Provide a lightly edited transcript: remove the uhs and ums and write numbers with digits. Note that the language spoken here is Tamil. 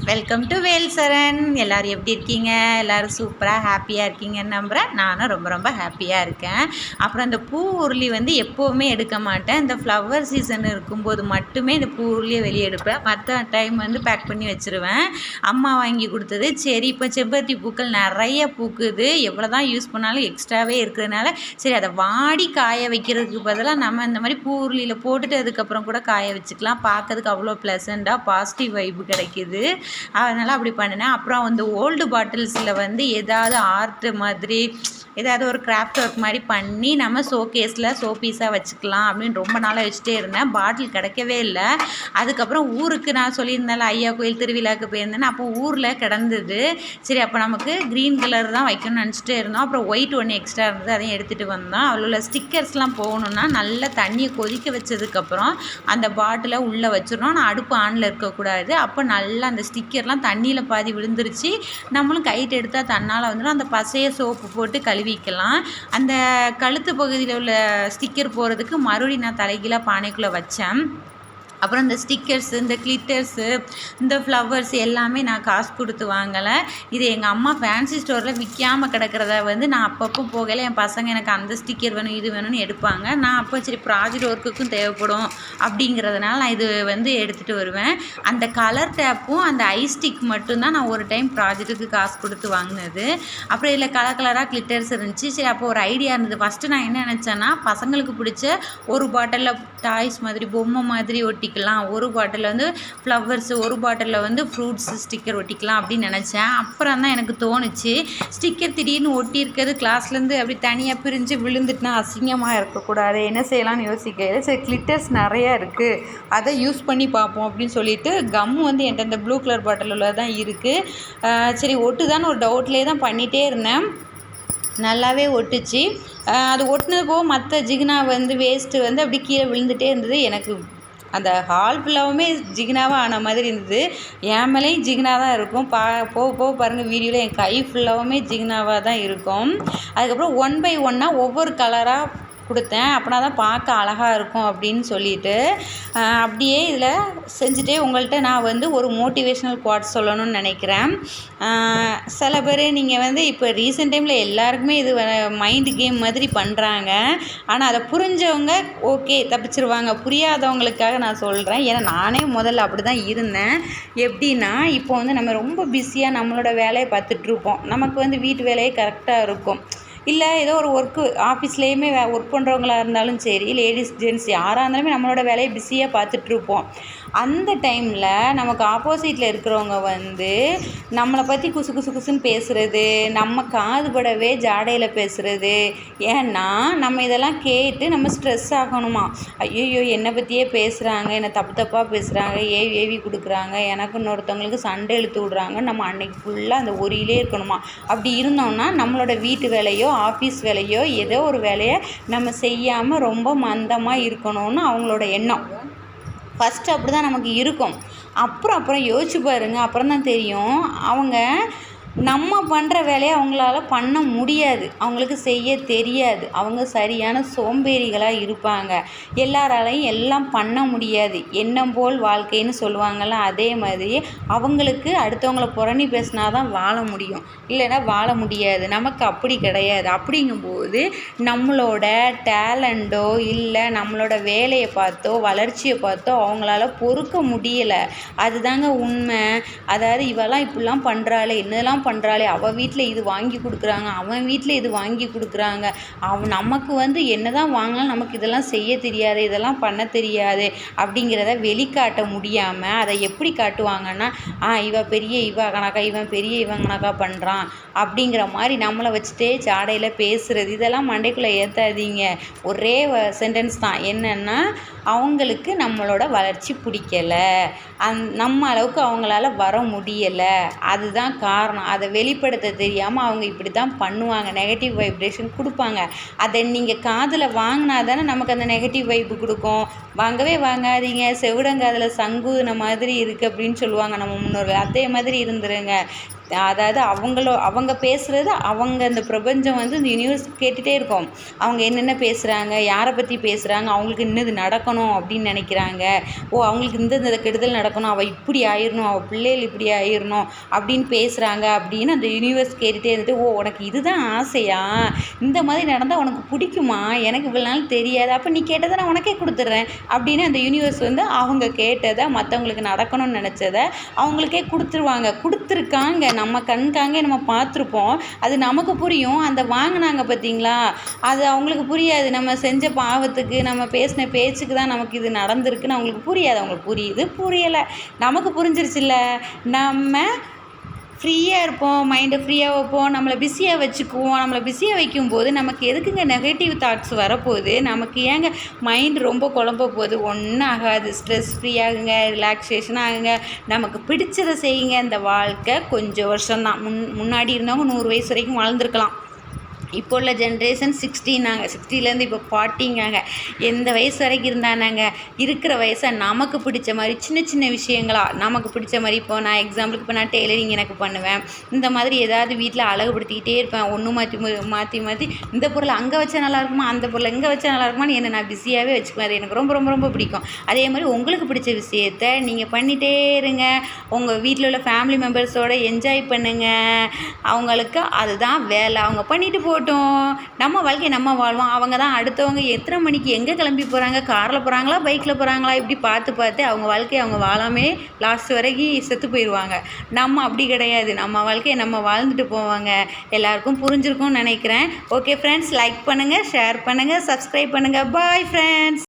Welcome to வேல்சரண். எல்லோரும் எப்படி இருக்கீங்க? எல்லோரும் சூப்பராக ஹாப்பியாக இருக்கீங்கன்னு நம்புகிறேன். நானும் ரொம்ப ரொம்ப ஹாப்பியாக இருக்கேன். அப்புறம் இந்த பூ உருளி எப்போவுமே எடுக்க மாட்டேன். இந்த ஃப்ளவர் சீசன் இருக்கும்போது மட்டுமே இந்த பூ உருளியை வெளியே எடுப்பேன். மற்ற டைம் பேக் பண்ணி வச்சுருவேன். அம்மா வாங்கி கொடுத்தது. சரி, இப்போ செம்பருத்தி பூக்கள் நிறைய பூக்குது. எவ்வளோ தான் யூஸ் பண்ணாலும் எக்ஸ்ட்ராவே இருக்கிறதுனால சரி, அதை வாடி காய வைக்கிறதுக்கு பதிலாக நம்ம இந்த மாதிரி பூ உருளியில் போட்டுட்டு அதுக்கப்புறம் கூட காய வச்சுக்கலாம். பார்க்கறதுக்கு அவ்வளோ ப்ளசண்ட்டாக பாசிட்டிவ் வைப்பு கிடைக்கிது. அதனால் அப்படி பண்ணினேன். அப்புறம் ஓல்டு பாட்டில்ஸில் ஏதாவது ஆர்ட் மாதிரி ஏதாவது ஒரு கிராஃப்ட் ஒர்க் மாதிரி பண்ணி நம்ம ஷோ பீஸாக வச்சுக்கலாம் அப்படின்னு ரொம்ப நாளாக வச்சுட்டே இருந்தேன். பாட்டில் கிடைக்கவே இல்லை. அதுக்கப்புறம் ஊருக்கு நான் சொல்லியிருந்தேன் ஐயா கோயில் திருவிழாவுக்கு போயிருந்தேன். அப்போ ஊரில் கிடந்தது. சரி, அப்போ நமக்கு க்ரீன் கலர் தான் வைக்கணும்னு நினச்சிட்டே இருந்தோம். அப்புறம் ஒயிட் ஒன்று எக்ஸ்ட்ரா இருந்தது, அதையும் எடுத்துகிட்டு வந்தோம். அதில் உள்ள ஸ்டிக்கர்ஸ்லாம் போகணுன்னா நல்லா தண்ணியை கொதிக்க வச்சதுக்கப்புறம் அந்த பாட்டிலை உள்ளே வச்சிடணும். ஆனால் அடுப்பு ஆனில் இருக்கக்கூடாது. அப்போ நல்லா அந்த ஸ்டிக்கர்லாம் தண்ணியில் பாதி விழுந்துருச்சு. நம்மளும் கைட்டு எடுத்தால் தன்னால் வந்துடும். அந்த பசையை சோப்பு போட்டு கழுவிக்கலாம். அந்த கழுத்து பகுதியில் உள்ள ஸ்டிக்கர் போகிறதுக்கு மறுபடியும் நான் தலைகீழாக பானைக்குள்ளே வச்சேன். அப்புறம் இந்த ஸ்டிக்கர்ஸு, இந்த கிளிட்டர்ஸு, இந்த ஃப்ளவர்ஸ் எல்லாமே நான் காசு கொடுத்து வாங்கலை. இது எங்கள் அம்மா ஃபேன்சி ஸ்டோரில் விற்காமல் கிடக்கிறத நான் அப்பப்போ போகலை. என் பசங்க எனக்கு அந்த ஸ்டிக்கர் வேணும் இது வேணும்னு எடுப்பாங்க. நான் அப்போ சரி ப்ராஜெக்ட் ஒர்க்குக்கும் தேவைப்படும் அப்படிங்கிறதுனால நான் இது எடுத்துகிட்டு வருவேன். அந்த கலர் டேப்பும் அந்த ஐஸ்டிக் மட்டும்தான் நான் ஒரு டைம் ப்ராஜெக்ட்டுக்கு காசு கொடுத்து வாங்கினது. அப்புறம் இதில் கலர் கலராக கிளிட்டர்ஸ் இருந்துச்சு. சரி, அப்போ ஒரு ஐடியா இருந்தது. ஃபஸ்ட்டு நான் என்ன நினச்சேன்னா, பசங்களுக்கு பிடிச்ச ஒரு பாட்டிலில் டாய்ஸ் மாதிரி பொம்மை மாதிரி ஒட்டி ஒரு பாட்டில் ஃப்ளவர்ஸ், ஒரு பாட்டிலில் ஃப்ரூட்ஸ் ஸ்டிக்கர் ஒட்டிக்கலாம் அப்படின்னு நினச்சேன். அப்புறம் தான் எனக்கு தோணுச்சு, ஸ்டிக்கர் திடீர்னு ஒட்டி இருக்கிறது கிளாஸ்லேருந்து அப்படி தனியாக பிரிஞ்சு விழுந்துட்டுனா அசிங்கமாக இருக்கக்கூடாது, என்ன செய்யலாம்னு யோசிக்க. சரி, கிளிட்டர்ஸ் நிறையா இருக்குது, அதை யூஸ் பண்ணி பார்ப்போம் அப்படின்னு சொல்லிட்டு கம்மு என்கிட்ட இந்த ப்ளூ கலர் பாட்டில் உள்ள தான் இருக்குது. சரி, ஒட்டுதான்னு ஒரு டவுட்லேயே தான் பண்ணிகிட்டே இருந்தேன். நல்லாவே ஒட்டுச்சு. அது ஒட்டினது போக மற்ற ஜிகினா வேஸ்ட்டு அப்படி கீழே விழுந்துகிட்டே இருந்தது. எனக்கு அந்த ஹால் ஃபுல்லாகவுமே ஜிகினாவாக ஆன மாதிரி இருந்தது. என் மேலேயும் ஜிகினா தான் இருக்கும். போக போக பாருங்கள் வீடியோவில் என் கை ஃபுல்லாகவுமே ஜிகினாவாக தான் இருக்கும். அதுக்கப்புறம் 1 by 1 ஒவ்வொரு கலராக கொடுத்தேன். அப்படின்னா தான் பார்க்க அழகாக இருக்கும் அப்படின்னு சொல்லிட்டு அப்படியே இதில் செஞ்சுட்டே உங்கள்கிட்ட நான் ஒரு மோட்டிவேஷ்னல் குவாட்ஸ் சொல்லணும்னு நினைக்கிறேன். சில பேர் நீங்கள் இப்போ ரீசெண்ட் டைமில் எல்லாருக்குமே இது மைண்டு கேம் மாதிரி பண்ணுறாங்க. ஆனால் அதை புரிஞ்சவங்க ஓகே தப்பிச்சிருவாங்க. புரியாதவங்களுக்காக நான் சொல்கிறேன். ஏன்னா நானே முதல்ல அப்படி தான் இருந்தேன். எப்படின்னா, இப்போ நம்ம ரொம்ப பிஸியாக நம்மளோட வேலையை பார்த்துட்ருப்போம். நமக்கு வீட்டு வேலையே கரெக்டாக இருக்கும். இல்லை ஏதோ ஒரு ஒர்க்கு ஆஃபீஸ்லேயுமே ஒர்க் பண்ணுறவங்களா இருந்தாலும் சரி, லேடிஸ் ஜென்ட்ஸ் யாராக இருந்தாலுமே நம்மளோட வேலையை பிஸியாக பார்த்துட்ருப்போம். அந்த டைமில் நமக்கு ஆப்போசிட்டில் இருக்கிறவங்க நம்மளை பற்றி குசு குசு குசுன்னு பேசுகிறது, நம்ம காதுபடவே ஜாடையில் பேசுகிறது. ஏன்னா நம்ம இதெல்லாம் கேட்டு நம்ம ஸ்ட்ரெஸ் ஆகணுமா, ஐயோ என்னை பற்றியே பேசுகிறாங்க, என்னை தப்பு தப்பாக பேசுகிறாங்க, ஏவி கொடுக்குறாங்க, எனக்கு இன்னொருத்தவங்களுக்கு சண்டை இழுத்து விட்றாங்க, நம்ம அன்னைக்கு ஃபுல்லாக அந்த ஒரியிலே இருக்கணுமா. அப்படி இருந்தோம்னா நம்மளோட வீட்டு வேலையோ ஆஃபீஸ் வேலையோ ஏதோ ஒரு வேலையை நம்ம செய்யாமல் ரொம்ப மந்தமாக இருக்கணும்னு அவங்களோட எண்ணம். ஃபஸ்ட்டு அப்படி தான் நமக்கு இருக்கும். அப்புறம் யோசிச்சு பாருங்கள். அப்புறம் தான் தெரியும் அவங்க நம்ம பண்ணுற வேலையை அவங்களால பண்ண முடியாது, அவங்களுக்கு செய்ய தெரியாது. அவங்க சரியான சோம்பேறிகளாக இருப்பாங்க. எல்லாராலையும் எல்லாம் பண்ண முடியாது. எண்ணம் போல் வாழ்க்கைன்னு சொல்லுவாங்கள்ல, அதே மாதிரி அவங்களுக்கு அடுத்தவங்கள புரணி பேசினா தான் வாழ முடியும், இல்லைன்னா வாழ முடியாது. நமக்கு அப்படி கிடையாது. அப்படிங்கும்போது நம்மளோட டேலண்டோ இல்லை நம்மளோட வேலையை பார்த்தோ வளர்ச்சியை பார்த்தோ அவங்களால பொறுக்க முடியலை. அதுதாங்க உண்மை. அதாவது இவெல்லாம் இப்படிலாம் பண்ணுறாளே, என்னெல்லாம் பண்ணுறாளே, அவள் வீட்டில் இது வாங்கி கொடுக்குறாங்க, அவன் வீட்டில் இது வாங்கி கொடுக்குறாங்க, நமக்கு என்ன தான் வாங்கினாலும் நமக்கு இதெல்லாம் செய்ய தெரியாது, இதெல்லாம் பண்ண தெரியாது அப்படிங்கிறத வெளிக்காட்ட முடியாமல் அதை எப்படி காட்டுவாங்கன்னா, இவ கணக்கா, இவன் பெரிய இவன் கணக்கா பண்ணுறான் அப்படிங்கிற மாதிரி நம்மளை வச்சுட்டே ஜாடையில் பேசுகிறது. இதெல்லாம் மண்டைக்குள்ளே ஏற்றாதீங்க. ஒரே சென்டென்ஸ் தான், என்னென்னா அவங்களுக்கு நம்மளோட வளர்ச்சி பிடிக்கலை, நம்ம அளவுக்கு அவங்களால வர முடியலை, அதுதான் காரணம். அதை வெளிப்படுத்த தெரியாமல் அவங்க இப்படி தான் பண்ணுவாங்க, நெகட்டிவ் வைப்ரேஷன் கொடுப்பாங்க. அதை நீங்கள் காதில் வாங்கினா தானே நமக்கு அந்த நெகட்டிவ் வைப்பு கொடுக்கும். வாங்கவே வாங்காதீங்க, செவிடங்காதில் சங்குன மாதிரி இருக்குது அப்படின்னு சொல்லுவாங்க நம்ம முன்னோர்கள். அதே மாதிரி இருந்துருங்க. அதாவது அவங்க பேசுகிறது அவங்க அந்த பிரபஞ்சம் வந்து இந்த யூனிவர்ஸ் கேட்டுகிட்டே இருக்கும். அவங்க என்னென்ன பேசுகிறாங்க, யாரை பற்றி பேசுகிறாங்க, அவங்களுக்கு இன்னது நடக்கணும் அப்படின்னு நினைக்கிறாங்க. அவங்களுக்கு இந்த கெடுதல் நடக்கணும், அவள் இப்படி ஆயிடணும், அவள் பிள்ளைகள் இப்படி ஆயிடணும் அப்படின்னு பேசுகிறாங்க அப்படின்னு அந்த யூனிவர்ஸ் கேட்டுகிட்டே இருந்துட்டு, உனக்கு இதுதான் ஆசையா, இந்த மாதிரி நடந்தால் உனக்கு பிடிக்குமா, எனக்கு இவ்வளோ நாள் தெரியாது, அப்போ நீ கேட்டதை நான் உனக்கே கொடுத்துட்றேன் அப்படின்னு அந்த யூனிவர்ஸ் வந்து அவங்க கேட்டதை, மற்றவங்களுக்கு நடக்கணும்னு நினச்சதை அவங்களுக்கே கொடுத்துருக்காங்க. நம்ம கண்காங்கே நம்ம பார்த்துருப்போம். அது நமக்கு புரியும். அந்த வாங்கினாங்க பார்த்தீங்களா, அது அவங்களுக்கு புரியாது. நம்ம செஞ்ச பாவத்துக்கு, நம்ம பேசின பேச்சுக்கு தான் நமக்கு இது நடந்திருக்குன்னு அவங்களுக்கு புரியாது. அவங்களுக்கு புரியுது, புரியலை, நமக்கு புரிஞ்சிருச்சுல்ல. நம்ம ஃப்ரீயாக இருப்போம், மைண்டை ஃப்ரீயாக வைப்போம், நம்மளை பிஸியாக வச்சுக்குவோம். நம்மளை பிஸியாக வைக்கும்போது நமக்கு எதுக்குங்க நெகட்டிவ் தாட்ஸ் வரப்போகுது, நமக்கு ஏங்க மைண்டு ரொம்ப குழம்ப போகுது, ஒன்றும் ஆகாது. ஸ்ட்ரெஸ் ஃப்ரீ ஆகுங்க, ரிலாக்ஸேஷன் ஆகுங்க, நமக்கு பிடிச்சதை செய்யுங்க. இந்த வாழ்க்கை கொஞ்சம் வருஷம்தான். முன்னாடி இருந்தவங்க 100 வயசு வரைக்கும் வாழ்ந்துருக்கலாம். இப்போ உள்ள ஜென்ரேஷன் 60 60லேருந்து இப்போ 40 எந்த வயசு வரைக்கும் இருந்தானாங்க. இருக்கிற வயசை நமக்கு பிடிச்ச மாதிரி சின்ன சின்ன விஷயங்களா நமக்கு பிடிச்ச மாதிரி, இப்போ நான் எக்ஸாம்பிளுக்கு இப்போ நான் டெய்லரிங் எனக்கு பண்ணுவேன். இந்த மாதிரி ஏதாவது வீட்டில் அழகுபடுத்திக்கிட்டே இருப்பேன். ஒன்று மாற்றி இந்த பொருள் அங்கே வச்சா நல்லா இருக்குமா, அந்த பொருள் இங்கே வச்சா நல்லா இருக்குமான்னு என்னை நான் பிஸியாகவே வச்சுக்குவேன். அது எனக்கு ரொம்ப ரொம்ப ரொம்ப பிடிக்கும். அதே மாதிரி உங்களுக்கு பிடிச்ச விஷயத்த நீங்கள் பண்ணிகிட்டே இருங்க. உங்கள் வீட்டில் உள்ள ஃபேமிலி மெம்பர்ஸோடு என்ஜாய் பண்ணுங்கள். அவங்களுக்கு அதுதான் வேலை. அவங்க பண்ணிட்டு நம்ம வாழ்க்கையை நம்ம வாழ்வோம். அவங்க தான் அடுத்தவங்க எத்தனை மணிக்கு எங்கே கிளம்பி போகிறாங்க, காரில் போகிறாங்களா, பைக்கில் போகிறாங்களா, இப்படி பார்த்து அவங்க வாழ்க்கையை அவங்க வாழாமே லாஸ்ட் வரைக்கும் செத்து போயிடுவாங்க. நம்ம அப்படி கிடையாது. நம்ம வாழ்க்கையை நம்ம வாழ்ந்துட்டு போவாங்க. எல்லாருக்கும் புரிஞ்சிருக்கும்னு நினைக்கிறேன். ஓகே ஃப்ரெண்ட்ஸ், லைக் பண்ணுங்கள், ஷேர் பண்ணுங்கள், சப்ஸ்கிரைப் பண்ணுங்கள். Bye friends.